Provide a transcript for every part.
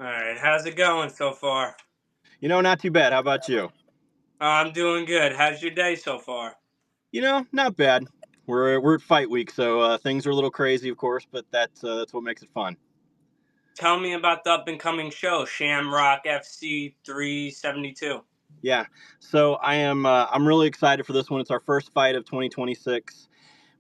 All right, how's it going so far? Not too bad. How about you? I'm doing good. How's your day so far? Not bad. We're at fight week, so things are a little crazy, of course, but that's what makes it fun. Tell me about the up and coming show, Shamrock FC 372. Yeah. So I'm really excited for this one. It's our first fight of 2026.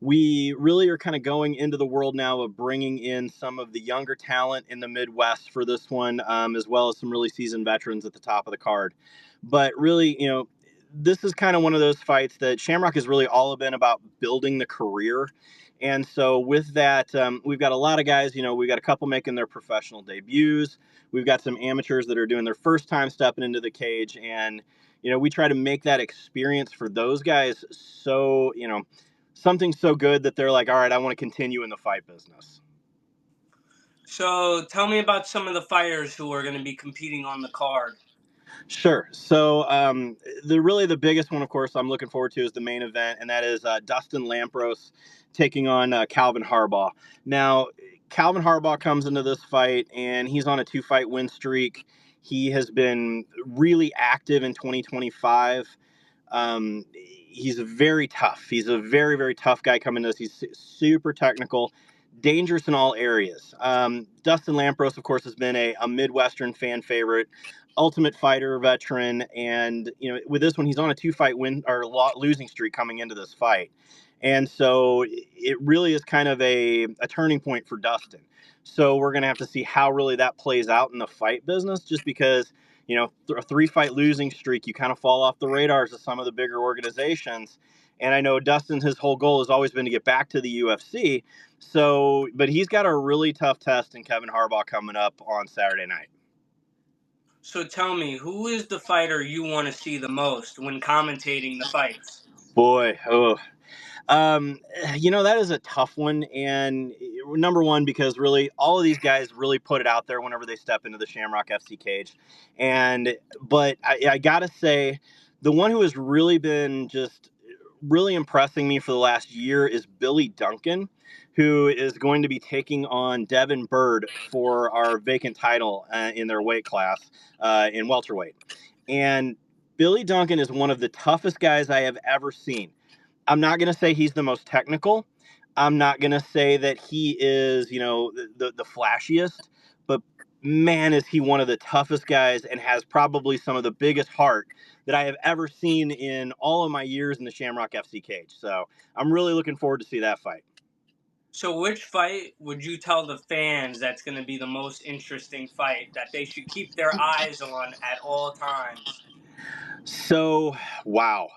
We really are kind of going into the world now of bringing in some of the younger talent in the Midwest for this one, as well as some really seasoned veterans at the top of the card. But really, this is kind of one of those fights that Shamrock has really all been about building the career. And so with that, we've got a lot of guys. We've got a couple making their professional debuts. We've got some amateurs that are doing their first time stepping into the cage, and we try to make that experience for those guys so something so good that they're like, all right, I want to continue in the fight business. So tell me about some of the fighters who are going to be competing on the card. Sure. So the biggest one, of course, I'm looking forward to is the main event, and that is Dustin Lampros taking on Calvin Harbaugh. Now, Calvin Harbaugh comes into this fight, and he's on a 2-fight win streak. He has been really active in 2025. He's very tough. He's a very, very tough guy coming to this. He's super technical, dangerous in all areas. Dustin Lampros, of course, has been a Midwestern fan favorite, ultimate fighter veteran. And, with this one, he's on a 2-fight win or losing streak coming into this fight. And so it really is kind of a turning point for Dustin. So we're going to have to see how really that plays out in the fight business, just because a 3-fight losing streak, you kind of fall off the radars of some of the bigger organizations. And I know his whole goal has always been to get back to the UFC. So, but he's got a really tough test in Kevin Harbaugh coming up on Saturday night. So tell me, who is the fighter you want to see the most when commentating the fights? Boy, oh, Um, that is a tough one. And number one, because really all of these guys really put it out there whenever they step into the Shamrock FC cage. But I gotta say, the one who has really been just really impressing me for the last year is Billy Duncan, who is going to be taking on Devin Bird for our vacant title in their weight class in welterweight. And Billy Duncan is one of the toughest guys I have ever seen. I'm not going to say he's the most technical. I'm not going to say that he is, the flashiest, but man, is he one of the toughest guys and has probably some of the biggest heart that I have ever seen in all of my years in the Shamrock FC cage. So I'm really looking forward to see that fight. So which fight would you tell the fans that's going to be the most interesting fight that they should keep their eyes on at all times? So, wow.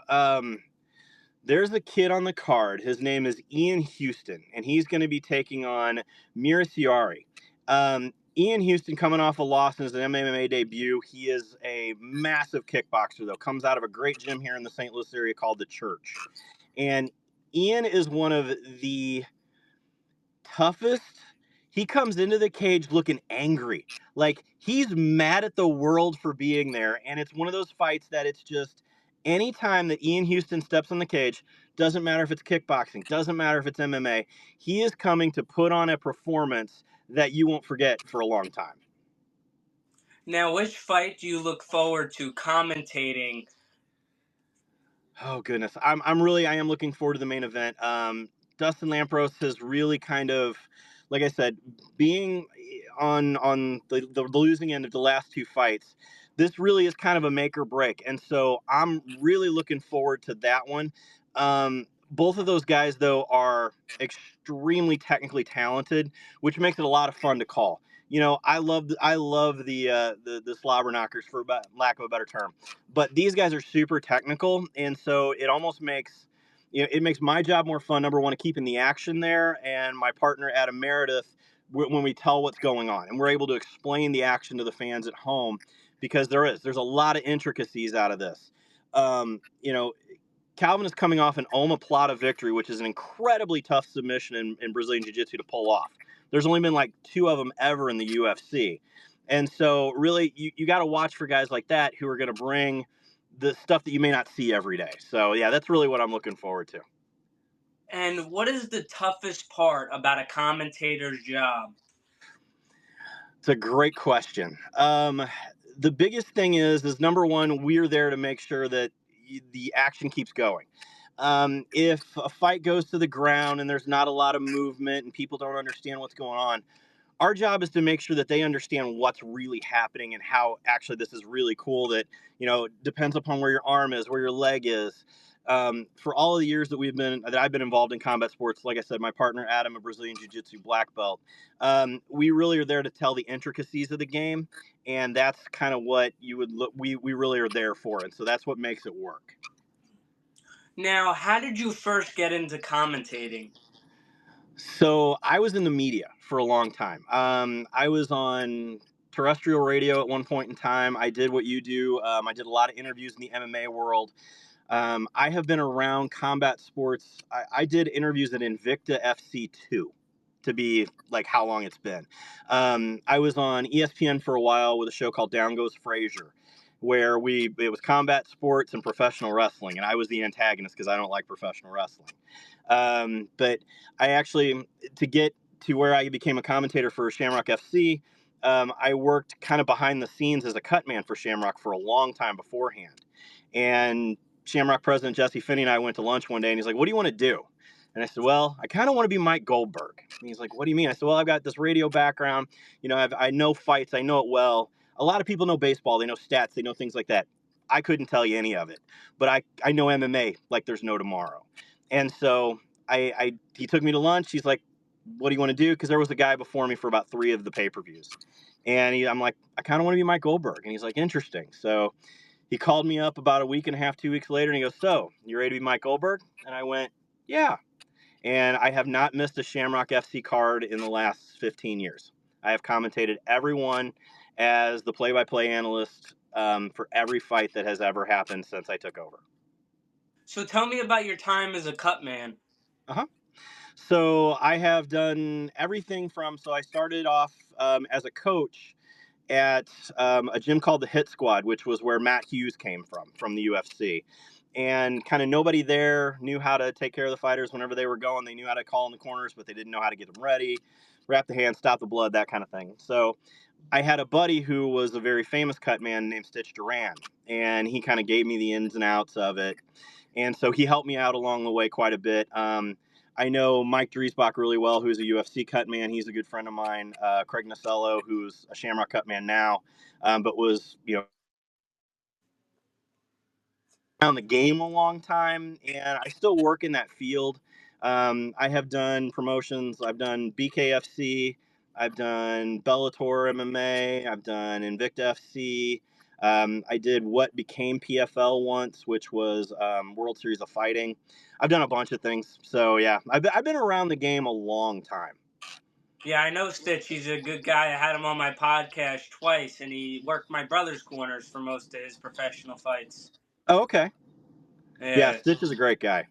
There's a kid on the card. His name is Ian Houston, and he's going to be taking on Miraciari. Ian Houston, coming off a loss in his MMA debut, he is a massive kickboxer, though. Comes out of a great gym here in the St. Louis area called The Church. And Ian is one of the toughest. He comes into the cage looking angry. Like he's mad at the world for being there. And it's one of those fights that it's just anytime that Ian Houston steps on the cage, doesn't matter if it's kickboxing, doesn't matter if it's MMA, he is coming to put on a performance that you won't forget for a long time. Now, which fight do you look forward to commentating? Oh goodness. I am looking forward to the main event. Dustin Lampros has really kind of, like I said, being on the losing end of the last 2 fights, this really is kind of a make or break. And so I'm really looking forward to that one. Both of those guys though are extremely technically talented, which makes it a lot of fun to call. I love the slobber knockers, for lack of a better term, but these guys are super technical, and so it almost makes it makes my job more fun. Number one, keeping the action there, and my partner Adam Meredith, when we tell what's going on, and we're able to explain the action to the fans at home, because there's a lot of intricacies out of this. Um, you know, Calvin is coming off an omoplata victory, which is an incredibly tough submission in Brazilian Jiu-Jitsu to pull off. There's only been like 2 of them ever in the UFC. And so really you got to watch for guys like that who are going to bring the stuff that you may not see every day. So yeah, that's really what I'm looking forward to. And what is the toughest part about a commentator's job? It's a great question. The biggest thing is number one, we're there to make sure that the action keeps going. If a fight goes to the ground and there's not a lot of movement and people don't understand what's going on, our job is to make sure that they understand what's really happening and how actually this is really cool. That depends upon where your arm is, where your leg is. For all of the years that I've been involved in combat sports, like I said, my partner Adam, a Brazilian Jiu-Jitsu black belt, we really are there to tell the intricacies of the game, and that's kind of what you would look. We really are there for, and so that's what makes it work. Now, how did you first get into commentating? So I was in the media for a long time. I was on terrestrial radio at one point in time. I did what you do. I did a lot of interviews in the MMA world. I have been around combat sports. I did interviews at Invicta FC2 to be like how long it's been. I was on ESPN for a while with a show called Down Goes Frazier, where it was combat sports and professional wrestling, and I was the antagonist because I don't like professional wrestling. But I actually, to get to where I became a commentator for Shamrock FC, I worked kind of behind the scenes as a cut man for Shamrock for a long time beforehand. And Shamrock president Jesse Finney and I went to lunch one day, and he's like, "What do you want to do?" And I said, "Well, I kind of want to be Mike Goldberg." And he's like, "What do you mean?" I said, "Well, I've got this radio background. I know fights. I know it well. A lot of people know baseball. They know stats. They know things like that. I couldn't tell you any of it, but I know MMA like there's no tomorrow." And so he took me to lunch. He's like, "What do you want to do?" Because there was a guy before me for about 3 of the pay-per-views. And I'm like, "I kind of want to be Mike Goldberg." And he's like, "Interesting." So he called me up about a week and a half, 2 weeks later, and he goes, "So, you ready to be Mike Goldberg?" And I went, "Yeah." And I have not missed a Shamrock FC card in the last 15 years. I have commentated every one as the play-by-play analyst for every fight that has ever happened since I took over. So tell me about your time as a cut man. Uh-huh. So I have done everything from, so I started off as a coach at a gym called the Hit Squad, which was where Matt Hughes came from the UFC. And kind of nobody there knew how to take care of the fighters whenever they were going. They knew how to call in the corners, but they didn't know how to get them ready, wrap the hand, stop the blood, that kind of thing. So I had a buddy who was a very famous cut man named Stitch Duran, and he kind of gave me the ins and outs of it. And so he helped me out along the way quite a bit. I know Mike Driesbach really well, who's a UFC cut man. He's a good friend of mine. Craig Nasello, who's a Shamrock cut man now, but was around the game a long time, and I still work in that field. I have done promotions. I've done BKFC. I've done Bellator MMA. I've done Invicta FC. I did what became PFL once, which was World Series of Fighting. I've done a bunch of things. So yeah, I've been around the game a long time. Yeah, I know Stitch. He's a good guy. I had him on my podcast twice, and he worked my brother's corners for most of his professional fights. Oh, okay. Yeah, Yeah, Stitch is a great guy.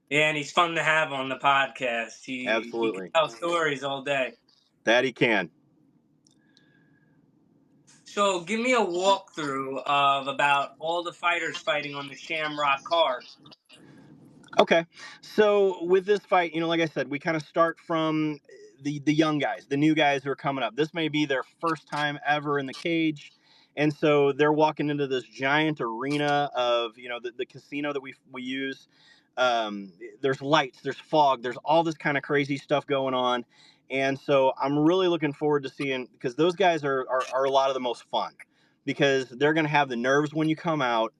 yeah, and he's fun to have on the podcast. He can Absolutely. tell stories all day. That he can. So give me a walkthrough of about all the fighters fighting on the Shamrock card. Okay. So with this fight, like I said, we kind of start from the young guys, the new guys who are coming up. This may be their first time ever in the cage. And so they're walking into this giant arena of, the casino that we use. There's lights, there's fog, there's all this kind of crazy stuff going on. And so I'm really looking forward to seeing, because those guys are a lot of the most fun, because they're going to have the nerves when you come out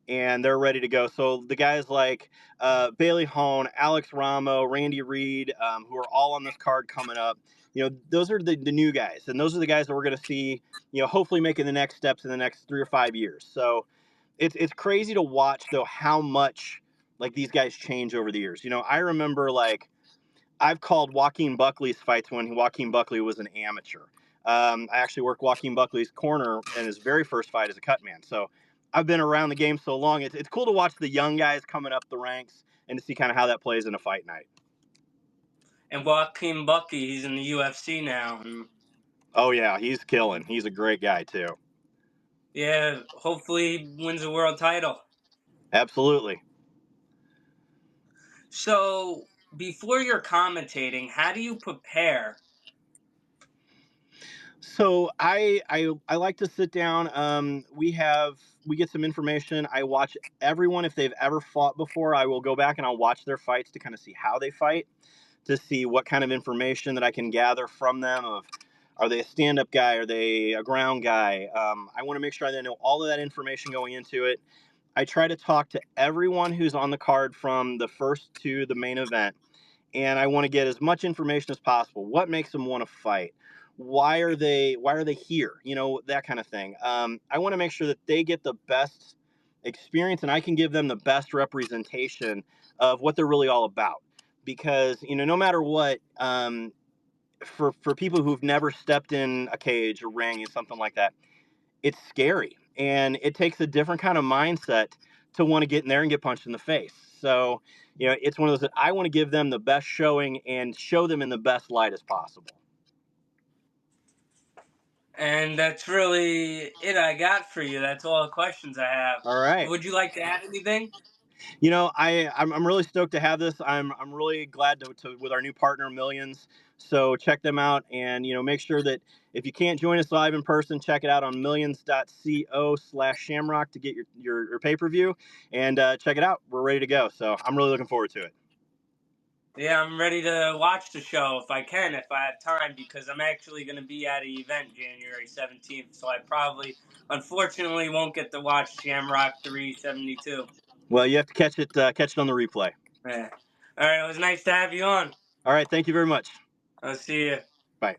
and they're ready to go. So the guys like Bailey Hone, Alex Ramo, Randy Reed, who are all on this card coming up. Those are the new guys, and those are the guys that we're going to see, hopefully making the next steps in the next 3 or 5 years. So it's crazy to watch though how much like these guys change over the years. I remember like I've called Joaquin Buckley's fights when Joaquin Buckley was an amateur. I actually worked Joaquin Buckley's corner in his very first fight as a cut man. So I've been around the game so long. It's cool to watch the young guys coming up the ranks and to see kind of how that plays in a fight night. And Joaquin Bucky, he's in the UFC now. And Oh yeah, he's killing. He's a great guy too. yeah, hopefully he wins a world title. Absolutely. So before you're commentating, how do you prepare? So I like to sit down. We get some information. I watch everyone if they've ever fought before. I will go back and I'll watch their fights to kind of see how they fight, to see what kind of information that I can gather from them. Of are they a stand-up guy? Are they a ground guy? I want to make sure I know all of that information going into it. I try to talk to everyone who's on the card from the first to the main event, and I want to get as much information as possible. What makes them want to fight? Why are they here? That kind of thing. I want to make sure that they get the best experience, and I can give them the best representation of what they're really all about. Because no matter what, for people who've never stepped in a cage, a ring, and something like that, it's scary, and it takes a different kind of mindset to want to get in there and get punched in the face. So, it's one of those that I want to give them the best showing and show them in the best light as possible. And that's really it I got for you. That's all the questions I have. All right. Would you like to add anything? I'm really stoked to have this. I'm really glad to with our new partner Millions. So check them out, and make sure that if you can't join us live in person, check it out on millions.co/shamrock to get your pay-per-view, and check it out. We're ready to go. So I'm really looking forward to it. Yeah, I'm ready to watch the show if I can, if I have time, because I'm actually going to be at an event January 17th, so I probably, unfortunately, won't get to watch Shamrock 372. Well, you have to catch it on the replay. Yeah. All right, it was nice to have you on. All right, thank you very much. I'll see you. Bye.